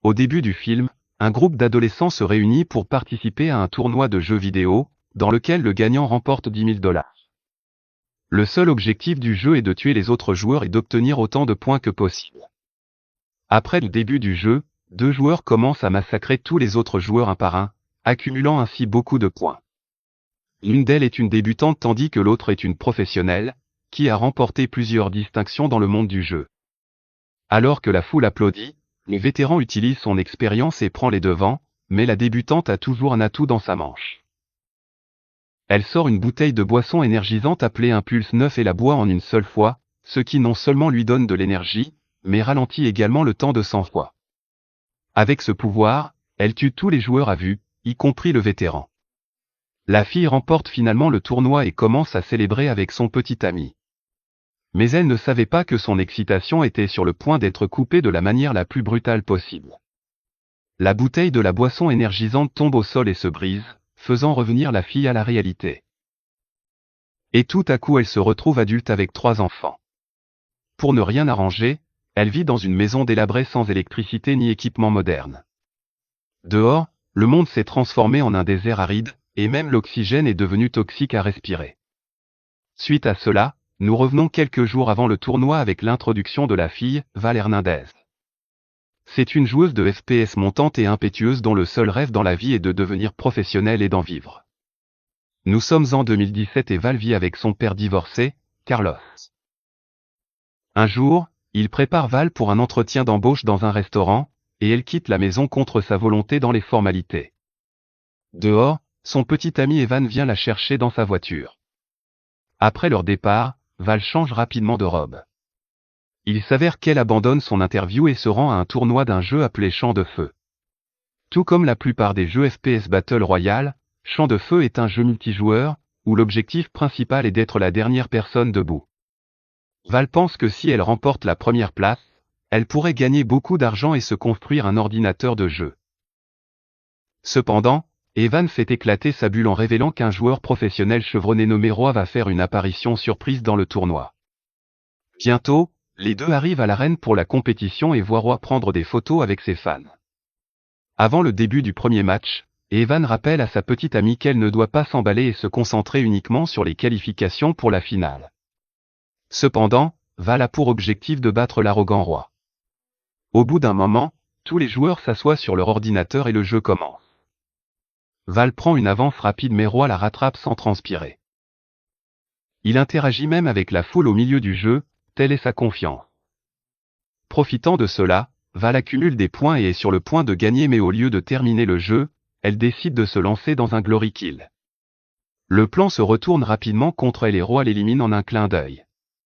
Au début du film, un groupe d'adolescents se réunit pour participer à un tournoi de jeux vidéo, dans lequel le gagnant remporte 10 000 $. Le seul objectif du jeu est de tuer les autres joueurs et d'obtenir autant de points que possible. Après le début du jeu, 2 joueurs commencent à massacrer tous les autres joueurs un par un, accumulant ainsi beaucoup de points. L'une d'elles est une débutante tandis que l'autre est une professionnelle, qui a remporté plusieurs distinctions dans le monde du jeu. Alors que la foule applaudit, le vétéran utilise son expérience et prend les devants, mais la débutante a toujours un atout dans sa manche. Elle sort une bouteille de boisson énergisante appelée Impulse 9 et la boit en une seule fois, ce qui non seulement lui donne de l'énergie, mais ralentit également le temps de 100 fois. Avec ce pouvoir, elle tue tous les joueurs à vue, y compris le vétéran. La fille remporte finalement le tournoi et commence à célébrer avec son petit ami. Mais elle ne savait pas que son excitation était sur le point d'être coupée de la manière la plus brutale possible. La bouteille de la boisson énergisante tombe au sol et se brise, faisant revenir la fille à la réalité. Et tout à coup elle se retrouve adulte avec 3 enfants. Pour ne rien arranger, elle vit dans une maison délabrée sans électricité ni équipement moderne. Dehors, le monde s'est transformé en un désert aride, et même l'oxygène est devenu toxique à respirer. Suite à cela, nous revenons quelques jours avant le tournoi avec l'introduction de la fille, Val Hernandez. C'est une joueuse de FPS montante et impétueuse dont le seul rêve dans la vie est de devenir professionnelle et d'en vivre. Nous sommes en 2017 et Val vit avec son père divorcé, Carlos. Un jour, il prépare Val pour un entretien d'embauche dans un restaurant, et elle quitte la maison contre sa volonté dans les formalités. Dehors, son petit ami Evan vient la chercher dans sa voiture. Après leur départ, Val change rapidement de robe. Il s'avère qu'elle abandonne son interview et se rend à un tournoi d'un jeu appelé Champ de Feu. Tout comme la plupart des jeux FPS Battle Royale, Champ de Feu est un jeu multijoueur, où l'objectif principal est d'être la dernière personne debout. Val pense que si elle remporte la première place, elle pourrait gagner beaucoup d'argent et se construire un ordinateur de jeu. Cependant, Evan fait éclater sa bulle en révélant qu'un joueur professionnel chevronné nommé Roy va faire une apparition surprise dans le tournoi. Bientôt, les deux arrivent à l'arène pour la compétition et voient Roy prendre des photos avec ses fans. Avant le début du premier match, Evan rappelle à sa petite amie qu'elle ne doit pas s'emballer et se concentrer uniquement sur les qualifications pour la finale. Cependant, Val a pour objectif de battre l'arrogant Roy. Au bout d'un moment, tous les joueurs s'assoient sur leur ordinateur et le jeu commence. Val prend une avance rapide mais Roy la rattrape sans transpirer. Il interagit même avec la foule au milieu du jeu, telle est sa confiance. Profitant de cela, Val accumule des points et est sur le point de gagner mais au lieu de terminer le jeu, elle décide de se lancer dans un glory kill. Le plan se retourne rapidement contre elle et Roy l'élimine en un clin d'œil.